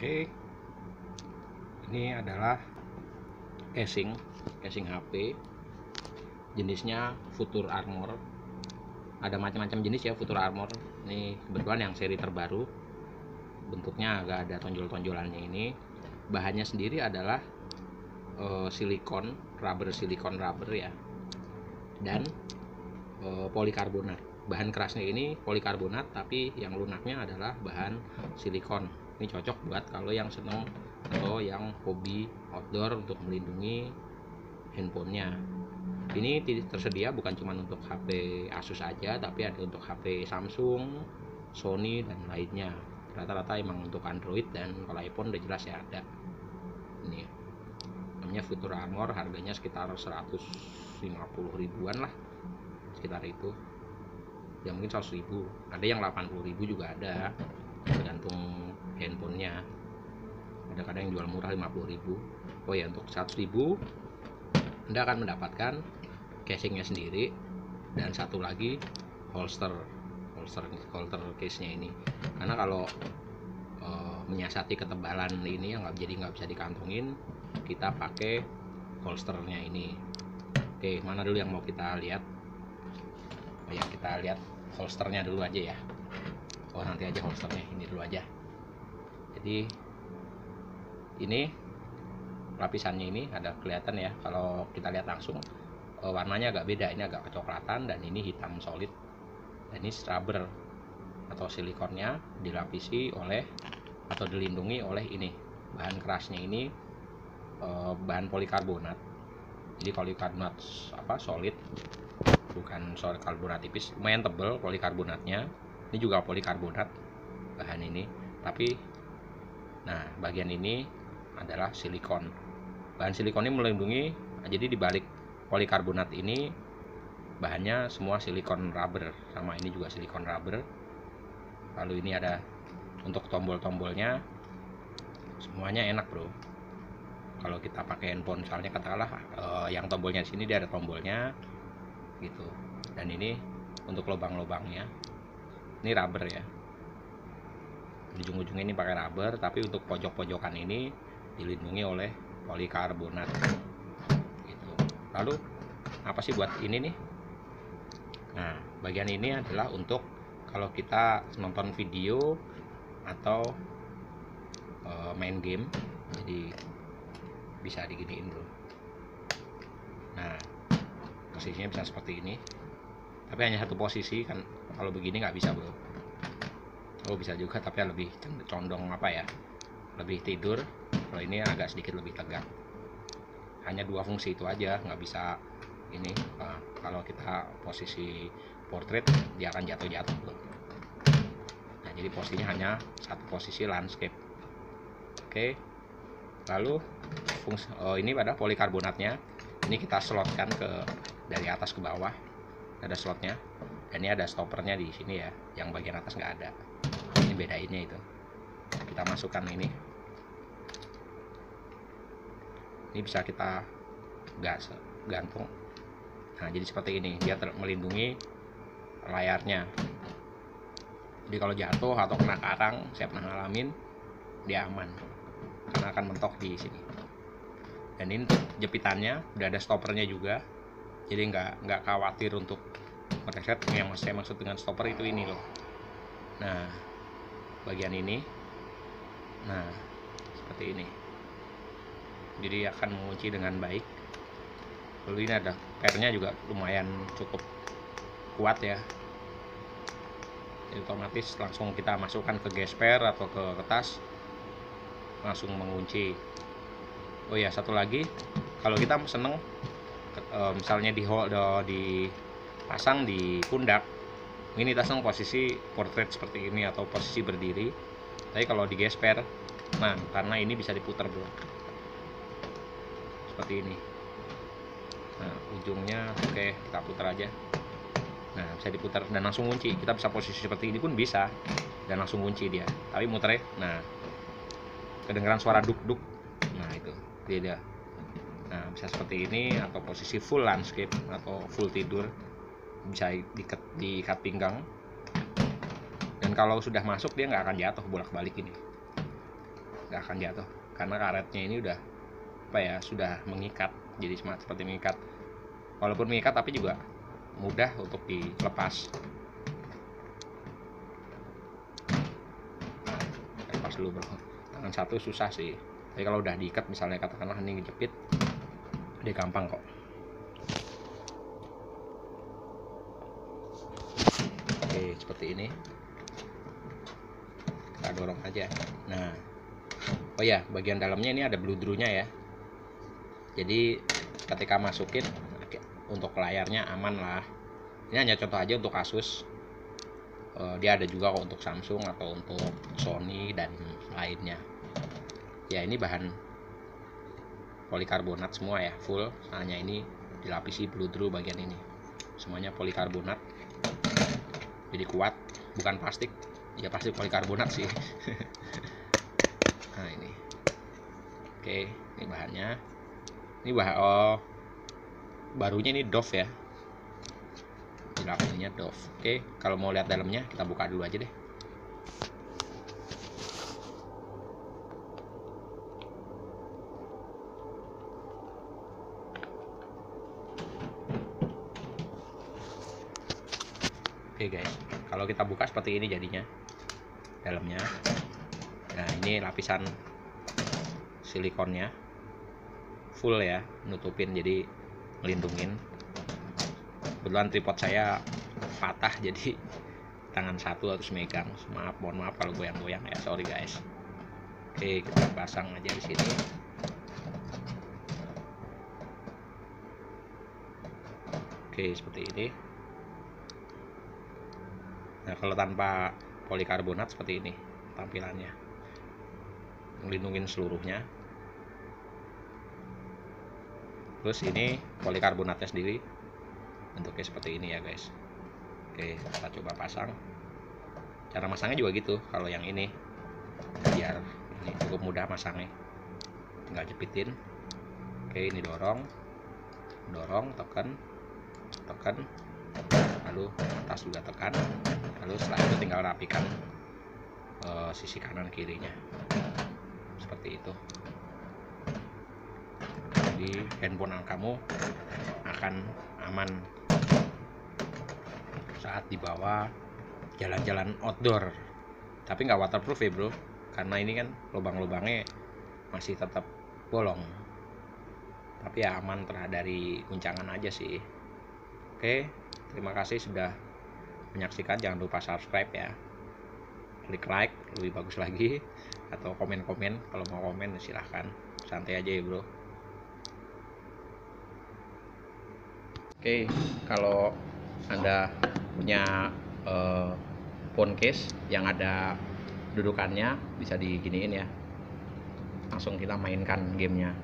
Oke, ini adalah casing HP, jenisnya Future Armor. Ada macam-macam jenis ya Future Armor. Ini kebetulan yang seri terbaru, bentuknya agak ada tonjol-tonjolannya. Ini bahannya sendiri adalah silikon rubber ya, dan polikarbonat. Bahan kerasnya ini polikarbonat, tapi yang lunaknya adalah bahan silikon. Ini cocok buat kalau yang seneng atau yang hobi outdoor untuk melindungi handphonenya. Ini tersedia bukan cuma untuk HP Asus aja, tapi ada untuk HP Samsung, Sony, dan lainnya. Rata-rata emang untuk Android, dan kalau iPhone udah jelas ya ada. Ini namanya Future Armor, harganya sekitar 150 ribuan lah, sekitar itu ya, mungkin 100 ribu, ada yang 80 ribu juga ada, tergantung handphonenya. Ada kadang yang jual murah 50 ribu. Oh ya, untuk 100 ribu Anda akan mendapatkan casingnya sendiri, dan satu lagi holster case nya ini. Karena kalau menyiasati ketebalan ini yang nggak bisa dikantongin, kita pakai holsternya ini. Oke, mana dulu yang mau kita lihat? Oh ya, kita lihat holsternya dulu aja ya. Oh, nanti aja holsternya, ini dulu aja. Jadi ini lapisannya ini ada kelihatan ya, kalau kita lihat langsung warnanya agak beda. Ini agak kecoklatan dan ini hitam solid, dan ini rubber atau silikonnya dilapisi oleh atau dilindungi oleh ini bahan kerasnya. Ini bahan polikarbonat. Jadi polikarbonat solid, bukan karbonat tipis. Lumayan tebal polikarbonatnya. Ini juga polikarbonat bahan ini, tapi nah bagian ini adalah silikon. Bahan silikon ini melindungi. Jadi di balik polikarbonat ini bahannya semua silikon rubber, sama ini juga silikon rubber. Lalu ini ada untuk tombol-tombolnya, semuanya enak bro. Kalau kita pakai handphone, misalnya katakanlah yang tombolnya di sini, dia ada tombolnya gitu. Dan ini untuk lubang-lubangnya, ini rubber ya. Di ujung-ujungnya ini pakai rubber, tapi untuk pojok-pojokan ini dilindungi oleh polikarbonat gitu. Lalu apa sih buat ini nih? Nah, bagian ini adalah untuk kalau kita nonton video atau main game, jadi bisa diginiin bro. Nah, posisinya bisa seperti ini, tapi hanya satu posisi kan. Kalau begini nggak bisa bro. Oh, bisa juga, tapi lebih condong lebih tidur. Kalau ini agak sedikit lebih tegak. Hanya dua fungsi itu aja, nggak bisa ini. Kalau kita posisi portrait, dia akan jatuh bro. Nah, jadi posisinya hanya satu posisi landscape. Oke. Lalu fungsi ini pada polikarbonatnya, ini kita slotkan dari atas ke bawah, ada slotnya, dan ini ada stoppernya di sini ya. Yang bagian atas nggak ada. Ini bedainnya itu. Kita masukkan ini bisa kita gantung. Nah, jadi seperti ini, dia melindungi layarnya. Jadi kalau jatuh atau kena karang, saya pernah ngalamin, dia aman karena akan mentok di sini. Dan ini untuk jepitannya udah ada stoppernya juga, jadi nggak khawatir untuk mereset. Yang saya maksud dengan stopper itu ini loh. Nah, bagian ini, nah seperti ini, jadi akan mengunci dengan baik. Lalu ini ada pairnya juga lumayan cukup kuat ya. Jadi otomatis langsung kita masukkan ke gesper atau ke tas, langsung mengunci. Oh ya, satu lagi, kalau kita seneng misalnya dipasang di pundak, ini pasang posisi portrait seperti ini atau posisi berdiri. Tapi kalau di gesper, nah karena ini bisa diputar bro, seperti ini. Nah, ujungnya oke, kita putar aja. Nah, bisa diputar dan langsung kunci. Kita bisa posisi seperti ini pun bisa, dan langsung kunci dia. Tapi muternya, nah kedengaran suara duk-duk. Nah, itu dia. Nah, bisa seperti ini, atau posisi full landscape atau full tidur, bisa diikat pinggang. Dan kalau sudah masuk, dia nggak akan jatuh bolak-balik ini. nggak akan jatuh karena karetnya ini udah apa ya, sudah mengikat, jadi seperti mengikat. Walaupun mengikat tapi juga mudah untuk dilepas. Lepas dulu bro, tangan satu susah sih, tapi kalau udah diikat misalnya katakanlah ini ngejepit, dia gampang kok. Oke, seperti ini kita dorong aja. Nah, oh ya, bagian dalamnya ini ada bludrunya ya, jadi ketika masukin untuk layarnya aman lah. Ini hanya contoh aja untuk Asus, dia ada juga kok untuk Samsung atau untuk Sony dan lainnya ya. Ini bahan polikarbonat semua ya, full, hanya ini dilapisi bludru bagian ini, semuanya polikarbonat, jadi kuat, bukan plastik ya, plastik polikarbonat sih. Nah ini, oke, ini bahannya, ini bahan barunya ini Dove ya, dilapisinya Dove. Oke, kalau mau lihat dalamnya kita buka dulu aja deh. Oke guys, kalau kita buka seperti ini jadinya dalamnya. Nah ini lapisan silikonnya full ya, nutupin, jadi ngelindungin. Kebetulan tripod saya patah jadi tangan satu harus megang. Mohon maaf kalau goyang-goyang ya, sorry guys. Oke, kita pasang aja di sini. Oke, seperti ini. Nah kalau tanpa polikarbonat seperti ini tampilannya, melindungi seluruhnya. Terus ini polikarbonatnya sendiri bentuknya seperti ini ya guys. Oke, kita coba pasang. Cara masangnya juga gitu, kalau yang ini biar ini cukup mudah masangnya, nggak jepitin. Oke, ini dorong, tekan, lalu atas juga tekan, lalu setelah itu tinggal rapikan sisi kanan kirinya seperti itu. Jadi handphone kamu akan aman saat dibawa jalan-jalan outdoor. Tapi nggak waterproof ya bro, karena ini kan lubang-lubangnya masih tetap bolong, tapi ya aman dari guncangan aja sih. Oke, terima kasih sudah menyaksikan. Jangan lupa subscribe ya, klik like lebih bagus lagi, atau komen-komen. Kalau mau komen silahkan, santai aja ya bro. Oke, kalau Anda punya phone case yang ada dudukannya, bisa diginiin ya, langsung kita mainkan gamenya.